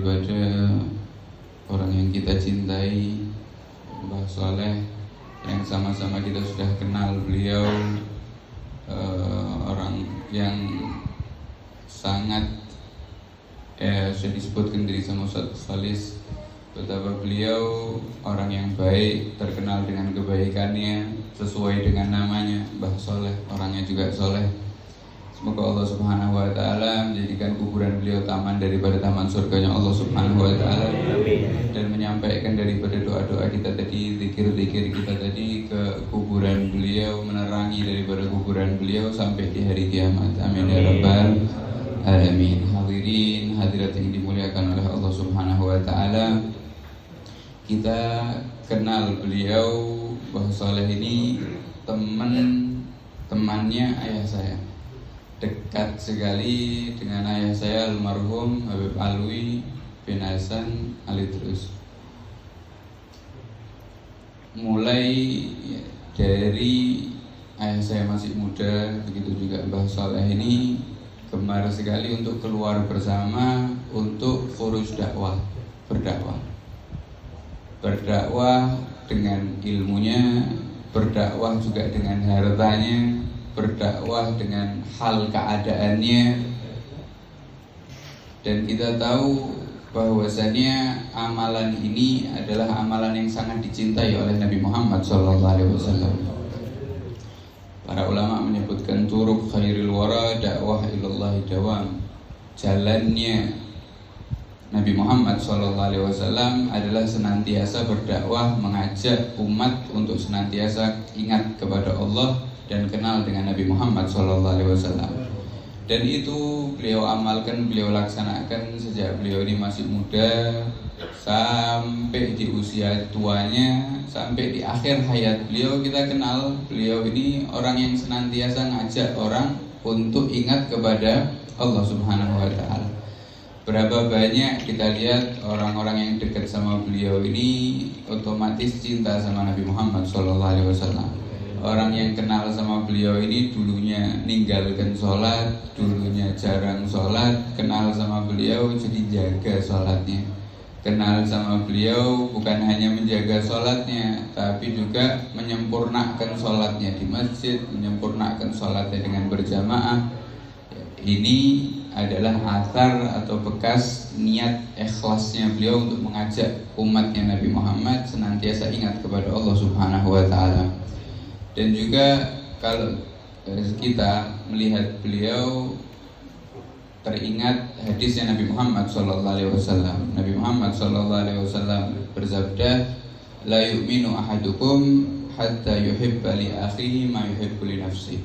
Kepada orang yang kita cintai, Mbah Soleh, yang sama-sama kita sudah kenal beliau, orang yang sangat sudah disebutkan dari sama Ustaz Salis betapa beliau orang yang baik, terkenal dengan kebaikannya, sesuai dengan namanya Mbah Soleh, orangnya juga soleh. Semoga Allah Subhanahu wa Ta'ala menjadikan kuburan beliau taman daripada taman surganya Allah Subhanahu wa Ta'ala, dan menyampaikan daripada doa-doa kita tadi, zikir-zikir kita tadi ke kuburan beliau, menerangi daripada kuburan beliau sampai di hari kiamat. Amin ya rabbal alamin. Hadirin hadirat yang dimuliakan oleh Allah Subhanahu wa Ta'ala, kita kenal beliau, Mbah Soleh ini temannya ayah saya, dekat sekali dengan ayah saya almarhum Habib Alwi bin Hasan Alidrus. Mulai dari ayah saya masih muda, begitu juga Mbah Soleh ini gemar sekali untuk keluar bersama untuk urus dakwah, berdakwah dengan ilmunya, berdakwah juga dengan hartanya, berdakwah dengan hal keadaannya. Dan kita tahu bahwasannya amalan ini adalah amalan yang sangat dicintai oleh Nabi Muhammad SAW. Para ulama menyebutkan turuk khairil wara dakwah ilallahi dawam. Jalannya Nabi Muhammad SAW adalah senantiasa berdakwah, mengajak umat untuk senantiasa ingat kepada Allah dan kenal dengan Nabi Muhammad SAW. Dan itu beliau amalkan, beliau laksanakan sejak beliau ini masih muda sampai di usia tuanya, sampai di akhir hayat beliau. Kita kenal beliau ini orang yang senantiasa ngajak orang untuk ingat kepada Allah Subhanahu wa Ta'ala. Berapa banyak kita lihat orang-orang yang dekat sama beliau ini otomatis cinta sama Nabi Muhammad SAW. Orang yang kenal sama beliau ini dulunya ninggalkan sholat, dulunya jarang sholat, kenal sama beliau jadi jaga sholatnya. Kenal sama beliau bukan hanya menjaga sholatnya, tapi juga menyempurnakan sholatnya di masjid, menyempurnakan sholatnya dengan berjamaah. Ini adalah athar atau bekas niat ikhlasnya beliau untuk mengajak umatnya Nabi Muhammad senantiasa ingat kepada Allah Subhanahu wa Ta'ala. Dan juga kalau kita melihat beliau, teringat hadisnya Nabi Muhammad SAW. Nabi Muhammad SAW bersabda, la yu'minu ahadukum hatta yuhibba li akhihi ma yuhibbu li nafsihi.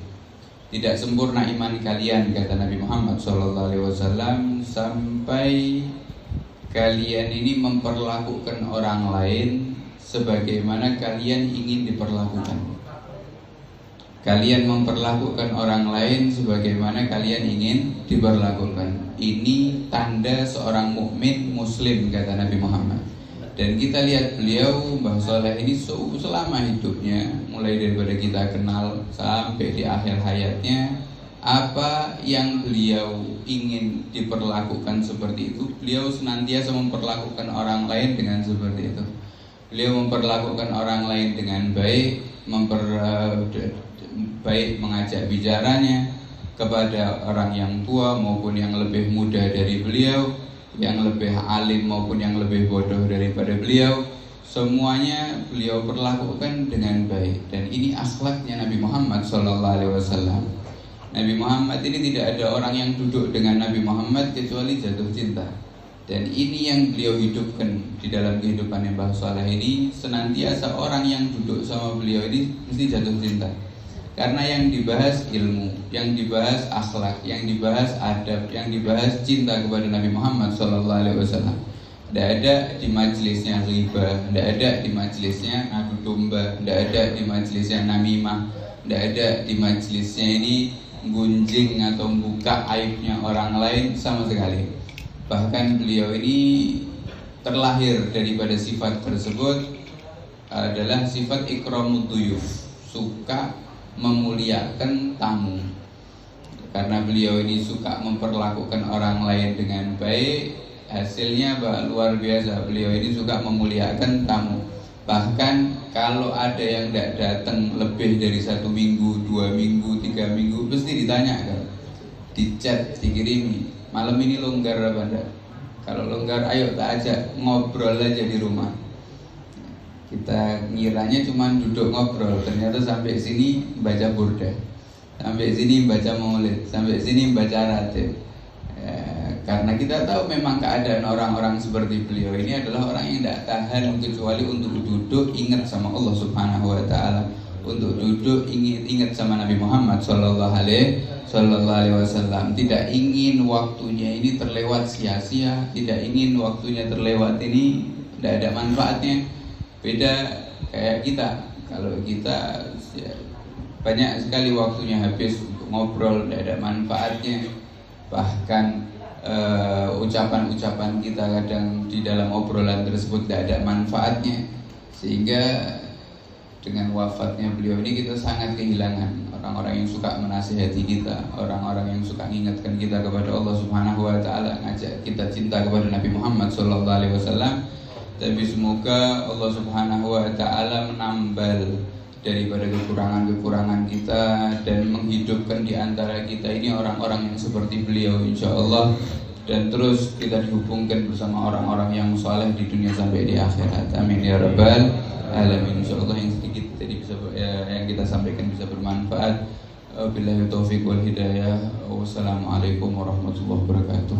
Tidak sempurna iman kalian, kata Nabi Muhammad SAW, sampai kalian ini memperlakukan orang lain sebagaimana kalian ingin diperlakukan. Kalian memperlakukan orang lain sebagaimana kalian ingin diperlakukan. Ini tanda seorang mukmin muslim, kata Nabi Muhammad. Dan kita lihat beliau, Mbah Soleh ini selama hidupnya, mulai daripada kita kenal sampai di akhir hayatnya, apa yang beliau ingin diperlakukan seperti itu, beliau senantiasa memperlakukan orang lain dengan seperti itu. Beliau memperlakukan orang lain dengan baik, baik mengajak bicaranya kepada orang yang tua maupun yang lebih muda dari beliau, yang lebih alim maupun yang lebih bodoh daripada beliau, semuanya beliau perlakukan dengan baik. Dan ini akhlaknya Nabi Muhammad SAW. Nabi Muhammad ini tidak ada orang yang duduk dengan Nabi Muhammad kecuali jatuh cinta. Dan ini yang beliau hidupkan di dalam kehidupan Mbah Soleh ini. Senantiasa orang yang duduk sama beliau ini mesti jatuh cinta. Karena yang dibahas ilmu, yang dibahas akhlak, yang dibahas adab, yang dibahas cinta kepada Nabi Muhammad SAW. Tidak ada di majelisnya ghibah, tidak ada di majelisnya adu domba, tidak ada di majelisnya namimah, tidak ada di majelisnya ini gunjing atau buka aibnya orang lain sama sekali. Bahkan beliau ini terlahir daripada sifat tersebut adalah sifat ikramud duyuf, suka memuliakan tamu. Karena beliau ini suka memperlakukan orang lain dengan baik, hasilnya luar biasa. Beliau ini suka memuliakan tamu. Bahkan kalau ada yang tidak datang lebih dari 1 minggu, 2 minggu, 3 minggu, pasti ditanya kan, di chat, dikirimi, malam ini longgar apa enggak? Kalau longgar, ayo tak ajak ngobrol aja di rumah. Kita ngiranya cuma duduk ngobrol, ternyata sampai sini baca burda, sampai sini baca maulid, sampai sini baca ratib. Karena kita tahu memang keadaan orang-orang seperti beliau ini adalah orang yang tidak tahan kecuali untuk duduk ingat sama Allah Subhanahu wa taala, untuk duduk ingat sama Nabi Muhammad sallallahu alaihi wasallam. Tidak ingin waktunya ini terlewat sia-sia, tidak ingin waktunya terlewat ini tidak ada manfaatnya. Beda kayak kita. Kalau kita ya, banyak sekali waktunya habis untuk ngobrol, tidak ada manfaatnya. Bahkan ucapan-ucapan kita kadang di dalam obrolan tersebut tidak ada manfaatnya, sehingga dengan wafatnya beliau ini kita sangat kehilangan orang-orang yang suka menasihati kita, orang-orang yang suka mengingatkan kita kepada Allah Subhanahu wa taala, ngajak kita cinta kepada Nabi Muhammad sallallahu alaihi wasallam. Tapi semoga Allah Subhanahu wa taala menambal daripada kekurangan-kekurangan kita dan menghidupkan di antara kita ini orang-orang yang seperti beliau insyaallah, dan terus kita dihubungkan bersama orang-orang yang saleh di dunia sampai di akhirat. Amin ya rabbal alamin. Insyaallah yang sedikit tadi bisa yang kita sampaikan bisa bermanfaat. Billahi taufiq wal hidayah. Wassalamualaikum warahmatullahi wabarakatuh.